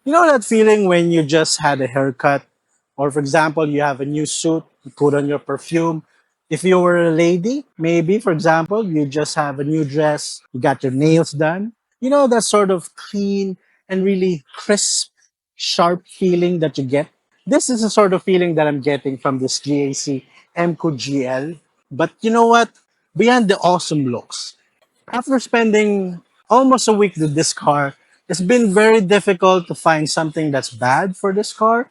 You know that feeling when you just had a haircut, or for example, you have a new suit, you put on your perfume. If you were a lady, maybe, for example, you just have a new dress, you got your nails done. You know that sort of clean and really crisp, sharp feeling that you get? This is the sort of feeling that I'm getting from this GAC Emkoo GL. But you know what? Beyond the awesome looks, after spending almost a week with this car, it's been very difficult to find something that's bad for this car.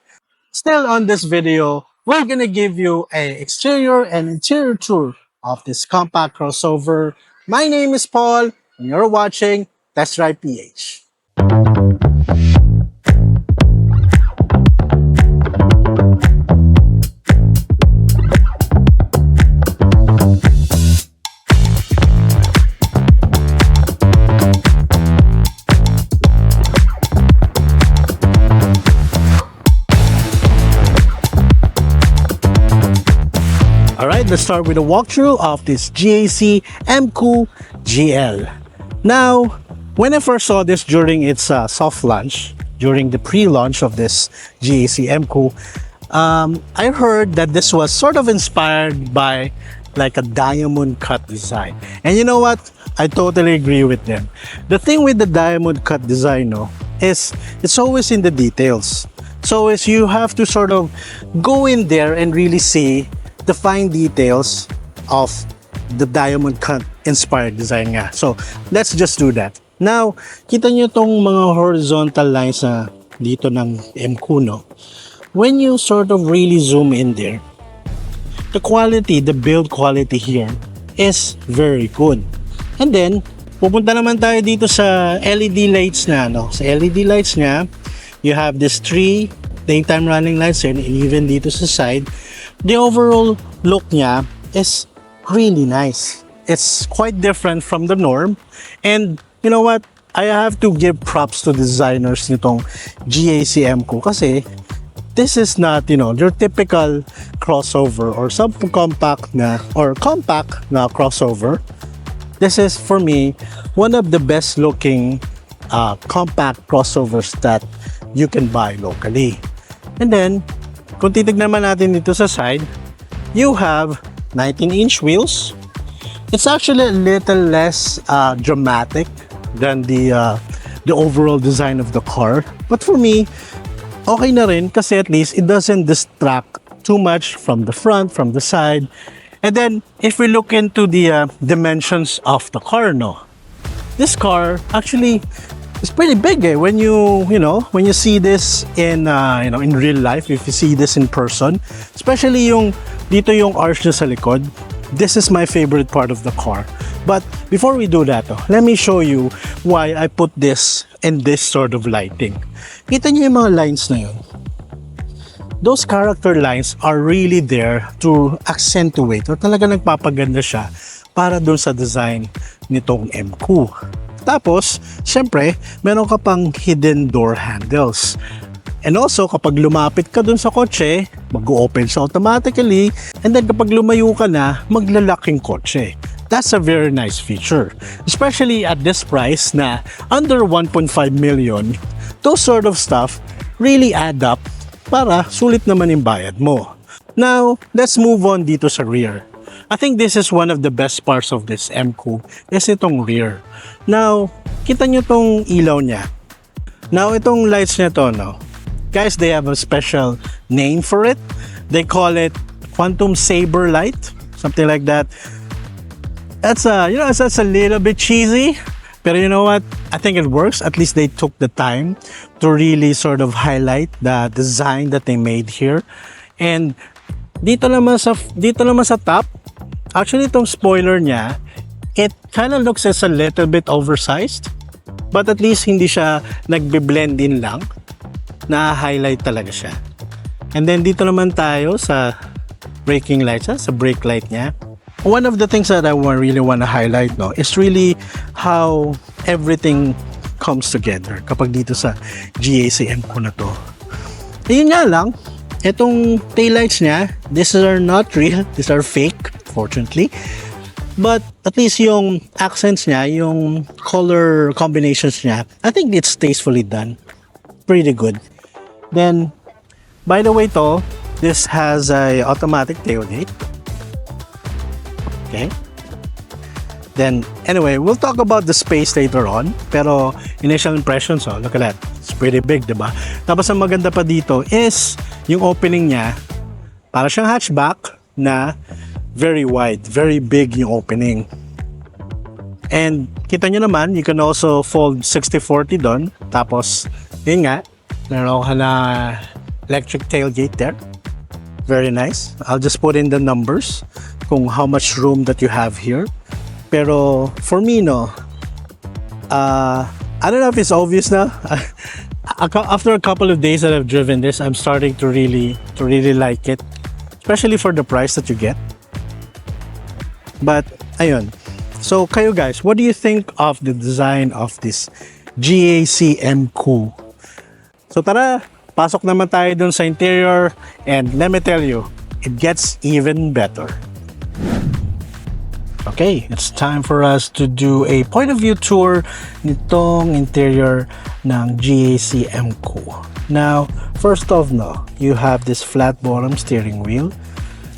Still on this video, we're gonna give you a exterior and interior tour of this compact crossover. My name is Paul, and you're watching Test Drive PH. Alright, let's start with a walkthrough of this GAC Emkoo GL. Now, when I first saw this during its soft launch, during the pre-launch of this GAC Emkoo, I heard that this was sort of inspired by like a diamond cut design. And you know what? I totally agree with them. The thing with the diamond cut design, no, is it's always in the details. So as you have to sort of go in there and really see the fine details of the diamond cut inspired design nga. So, let's just do that. Now, kita nyo tong mga horizontal lines na dito ng Emkoo, no? When you sort of really zoom in there, the quality, the build quality here is very good. And then, pupunta naman tayo dito sa LED lights na, no? Sa LED lights nga, you have this 3 daytime running lights and even dito sa side. The overall look niya is really nice. It's quite different from the norm. And you know what? I have to give props to designers nitong GAC Emkoo kasi this is not, you know, your typical crossover or subcompact na or compact na crossover. This is for me one of the best looking compact crossovers that you can buy locally. And then kung titignan naman natin dito sa side, you have 19-inch wheels. It's actually a little less dramatic than the overall design of the car. But for me, okay na rin kasi at least it doesn't distract too much from the front, from the side. And then, if we look into the dimensions of the car, no, this car actually it's pretty big when when you see this in in real life, if you see this in person, especially yung dito yung arch niya sa likod. This is my favorite part of the car. But before we do that, let me show you why I put this in this sort of lighting. Kita niyo yung mga lines na yun. Those character lines are really there to accentuate or talaga nagpapaganda siya para doon sa design nitong Emkoo. Tapos, syempre, meron ka pang hidden door handles. And also, kapag lumapit ka dun sa kotse, mag-open siya automatically. And then kapag lumayo ka na, maglalak yung kotse. That's a very nice feature. Especially at this price na under 1.5 million, those sort of stuff really add up para sulit naman yung bayad mo. Now, let's move on dito sa rear. I think this is one of the best parts of this Emkoo is itong rear. Now, kita nyo tong ilaw niya. Now, itong lights niya to, no? Guys, they have a special name for it. They call it Quantum Saber Light, something like that. That's that's a little bit cheesy, but you know what? I think it works. At least they took the time to really sort of highlight the design that they made here. And dito naman sa top, actually itong spoiler niya, it kind of looks as a little bit oversized, but at least hindi siya nagbe-blend in lang. Na-highlight talaga siya. And then dito naman tayo sa braking lights, sa brake light niya. One of the things that I really want to highlight, no, is really how everything comes together kapag dito sa GAC Emkoo na to. Ayun nga lang, itong taillights niya, these are not real, these are fake, fortunately. But at least yung accents niya, yung color combinations niya, I think it's tastefully done. pretty good. Then, by the way this has a automatic tailgate. Okay. Then, anyway, we'll talk about the space later on. Pero, initial impressions, look at that. It's pretty big, diba? Tapos, ang maganda pa dito is, yung opening niya, para siyang hatchback na very wide, very big yung opening. And, kita nyo naman, you can also fold 60-40 doon. Tapos, yun nga, meron ka na electric tailgate there. Very nice. I'll just put in the numbers kung how much room that you have here. Pero for me, I don't know if it's obvious na. After a couple of days that I've driven this, I'm starting to really like it, especially for the price that you get. But ayun. So kayo guys, what do you think of the design of this GAC Emkoo? So tara, pasok naman tayo dun sa interior, and let me tell you, it gets even better. Okay, it's time for us to do a point of view tour nitong interior ng GAC Emkoo. Now, first off you have this flat bottom steering wheel.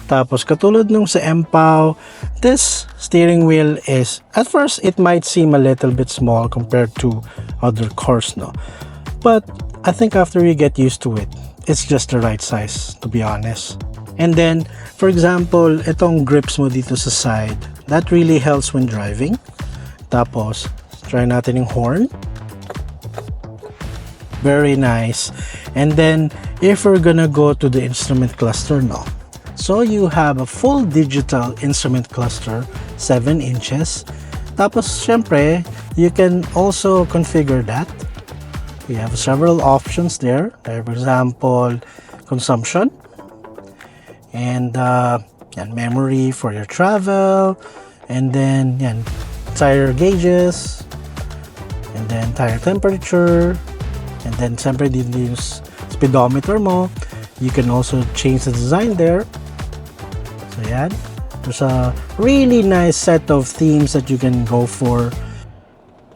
Tapos katulad nung sa Emkoo, this steering wheel is, at first it might seem a little bit small compared to other cars but I think after you get used to it, it's just the right size, to be honest. And then, for example, itong grips mo dito sa side, that really helps when driving. Tapos, try natin yung horn. Very nice. And then, if we're gonna go to the instrument cluster so you have a full digital instrument cluster, 7 inches. Tapos, syempre, you can also configure that. We have several options there. For example, consumption. And memory for your travel, and then tire gauges, and then tire temperature, and then siyempre din yung speedometer mo. You can also change the design there. So there's a really nice set of themes that you can go for.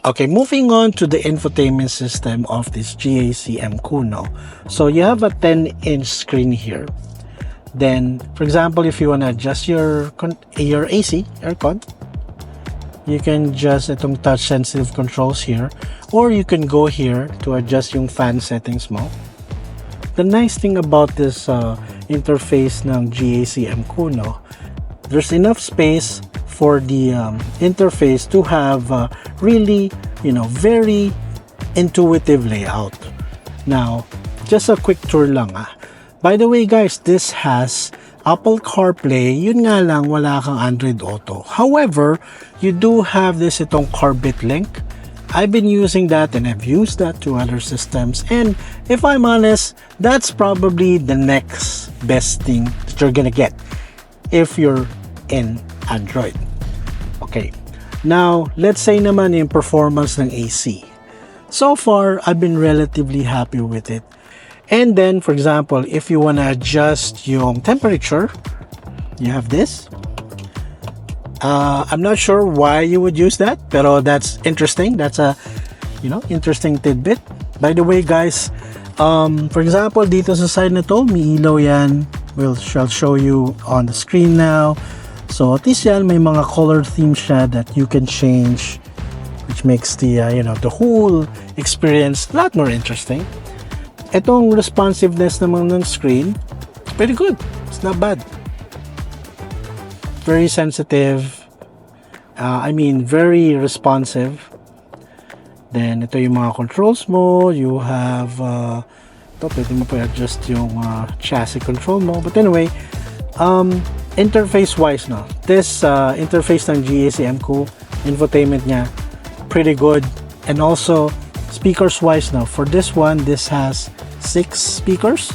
Okay, moving on to the infotainment system of this GAC Emkoo So you have a 10-inch screen here. Then, for example, if you want to adjust your AC, aircon, you can adjust itong touch sensitive controls here, or you can go here to adjust yung fan settings mo. The nice thing about this interface ng GAC Emkoo there's enough space for the interface to have really, very intuitive layout. Now, just a quick tour lang By the way guys, this has Apple CarPlay. Yun nga lang, wala kang Android Auto. However, you do have this itong Carbit link. I've been using that and I've used that to other systems. And if I'm honest, that's probably the next best thing that you're gonna get if you're in Android. Okay, now let's say naman yung performance ng AC. So far, I've been relatively happy with it. And then, for example, if you want to adjust yung temperature, you have this. I'm not sure why you would use that, pero that's interesting. That's a, interesting tidbit. By the way, guys, for example, dito sa side na to, may ilaw yan. Shall show you on the screen now. So, at least yan, may mga color theme siya that you can change, which makes the, the whole experience a lot more interesting. Itong responsiveness naman ng screen, it's pretty good. It's not bad. Very sensitive. Very responsive. Then, ito yung mga controls mo. You have, pwede mo pa adjust yung chassis control mo. But anyway, interface-wise, this interface ng GAC Emkoo, infotainment niya, pretty good. And also, speakers-wise for this one, this has 6 speakers,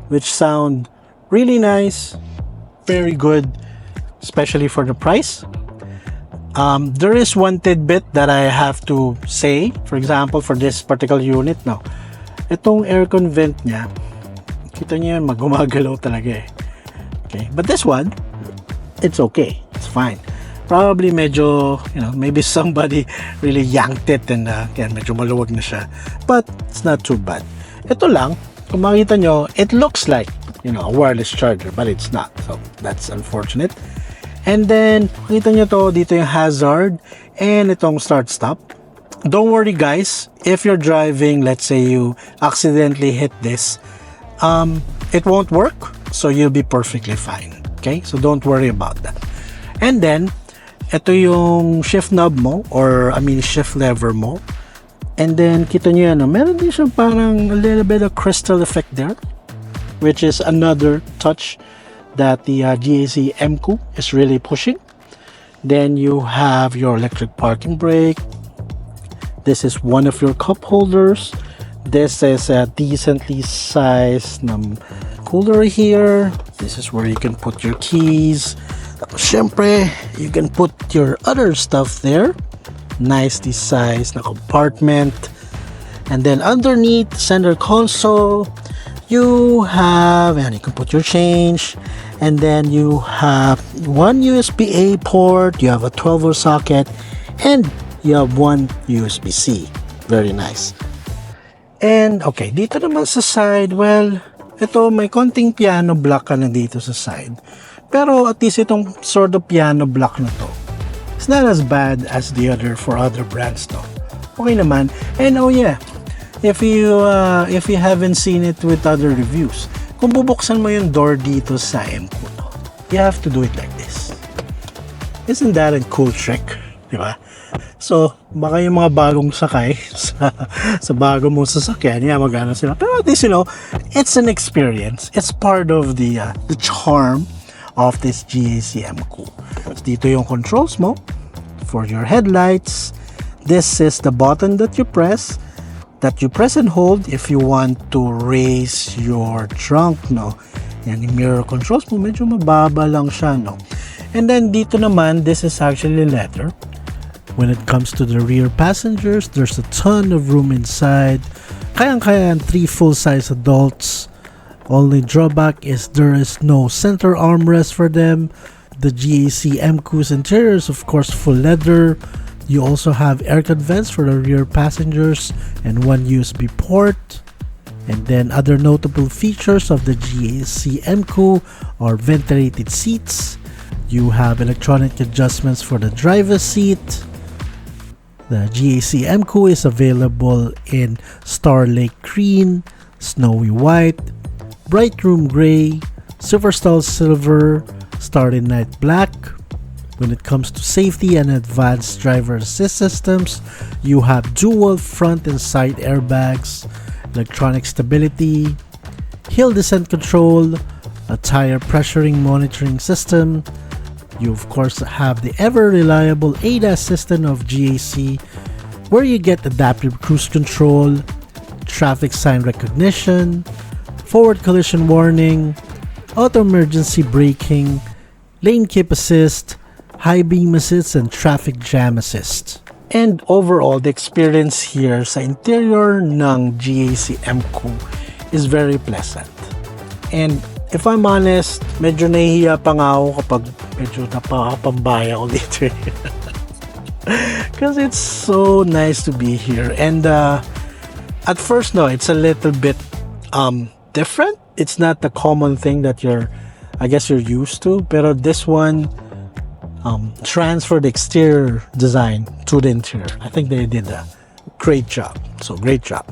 which sound really nice, very good, especially for the price. There is one tidbit that I have to say. For example, for this particular unit itong aircon vent niya, kita niyo yan, gumagalaw talaga Okay, but this one, it's okay, it's fine. Probably medyo, maybe somebody really yanked it and medyo maluwag na siya, but it's not too bad. ito lang, kung makita nyo, it looks like, you know, a wireless charger, but it's not. So, that's unfortunate. And then, makita nyo to, dito yung hazard, and itong start-stop. Don't worry guys, if you're driving, let's say you accidentally hit this, it won't work, so you'll be perfectly fine. Okay, so don't worry about that. And then, ito yung shift knob mo, or I mean shift lever mo. And then, kita nyo yan, meron din siya parang a little bit of crystal effect there, which is another touch that the GAC Emkoo is really pushing. Then you have your electric parking brake. This is one of your cup holders. This is a decently sized cooler here. This is where you can put your keys. Tapos syempre, you can put your other stuff there. Nicely sized na compartment. And then underneath center console, you have, and you can put your change. And then you have one USB-A port, you have a 12-volt socket, and you have one USB-C. Very nice. And okay, dito naman sa side, well, ito may konting piano block ka na dito sa side. Pero at least itong sort of piano block na to, it's not as bad as the other for other brands no. Okay naman. And oh yeah, if you haven't seen it with other reviews, kung bubuksan mo yung door dito sa Emkoo, you have to do it like this. Isn't that a cool trick? Diba? So, baka yung mga bagong sakay sa bago mong sasakyan, magana sila. Pero at least, you know, it's an experience. It's part of the charm of this GAC Emkoo. So, dito yung controls mo for your headlights. This is the button that you press and hold if you want to raise your trunk, no? Yan, yung mirror controls mo, medyo mababa lang siya, no? And then, dito naman, this is actually leather. When it comes to the rear passengers, there's a ton of room inside. Kayang-kaya 3 full-size adults. Only drawback is there is no center armrest for them. The GAC Emkoo's interior is of course full leather. You also have air vents for the rear passengers and one USB port. And then other notable features of the GAC Emkoo are ventilated seats. You have electronic adjustments for the driver's seat. The GAC Emkoo is available in Star Lake Green, Snowy White, Bright Room Gray, Silverstar Silver, Starry Night Black. When it comes to safety and advanced driver assist systems, you have dual front and side airbags, electronic stability, hill descent control, a tire pressuring monitoring system. You of course have the ever reliable ADAS system of GAC, where you get adaptive cruise control, traffic sign recognition, forward collision warning, auto emergency braking, lane keep assist, high beam assist, and traffic jam assist. And overall, the experience here sa interior ng GAC Emkoo is very pleasant. And if I'm honest, medyo nahihiya pa nga ako kapag medyo napakapambaya ko dito. Because it's so nice to be here. And at first, no, it's a little bit different. It's not the common thing that you're used to. Pero this one transferred the exterior design to the interior. I think they did a great job. So great job.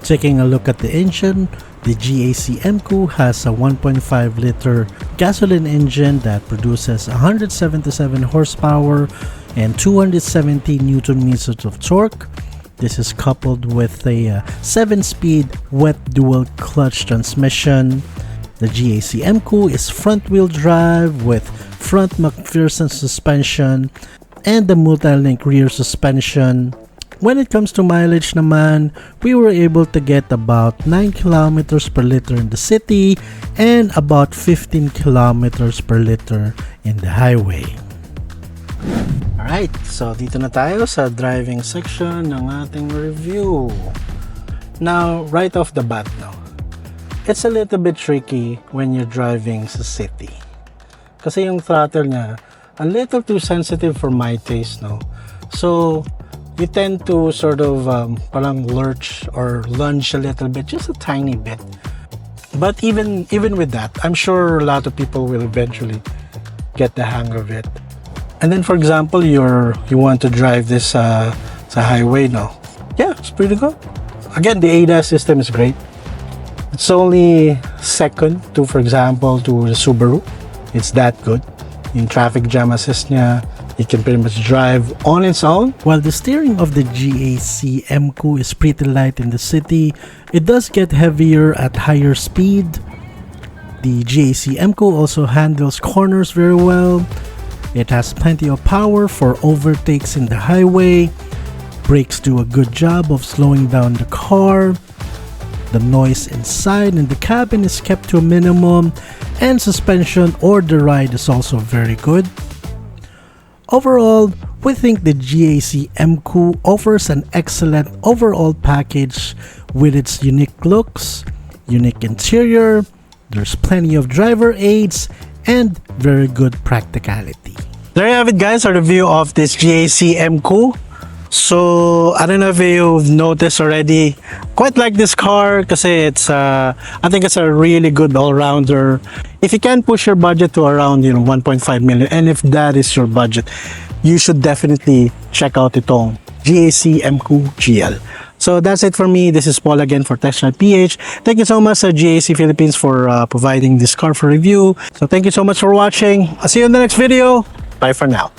Taking a look at the engine, the GAC Emkoo has a 1.5 liter gasoline engine that produces 177 horsepower and 270 newton meters of torque. This is coupled with a 7-speed wet dual clutch transmission. The GAC Emkoo is front-wheel drive with front McPherson suspension and the multi-link rear suspension. When it comes to mileage naman, we were able to get about 9 kilometers per liter in the city and about 15 kilometers per liter in the highway. Alright, so dito na tayo sa driving section ng ating review. Now, right off the bat now, it's a little bit tricky when you're driving sa city. Kasi yung throttle niya, a little too sensitive for my taste, no? So, you tend to sort of parang lurch or lunge a little bit, just a tiny bit. But even with that, I'm sure a lot of people will eventually get the hang of it. And then, for example, you want to drive this sa highway now. Yeah, it's pretty good. Again, the ADAS system is great. It's only second to, for example, to the Subaru. It's that good. In traffic jam assist niya, it can pretty much drive on its own. While the steering of the GAC Emkoo is pretty light in the city, it does get heavier at higher speed. The GAC Emkoo also handles corners very well. It has plenty of power for overtakes in the highway. Brakes do a good job of slowing down the car. The noise inside and the cabin is kept to a minimum, and suspension or the ride is also very good. Overall, we think the GAC Emkoo offers an excellent overall package with its unique looks, unique interior, there's plenty of driver aids, and very good practicality. There you have it, guys, a review of this GAC Emkoo. So, I don't know if you've noticed already, quite like this car kasi it's I think it's a really good all-rounder. If you can push your budget to around 1.5 million, and if that is your budget, you should definitely check out itong GAC Emkoo GL. So that's it for me. This is Paul again for Textile PH. Thank you so much GAC Philippines for providing this car for review. So thank you so much for watching. I'll see you in the next video. Bye for now.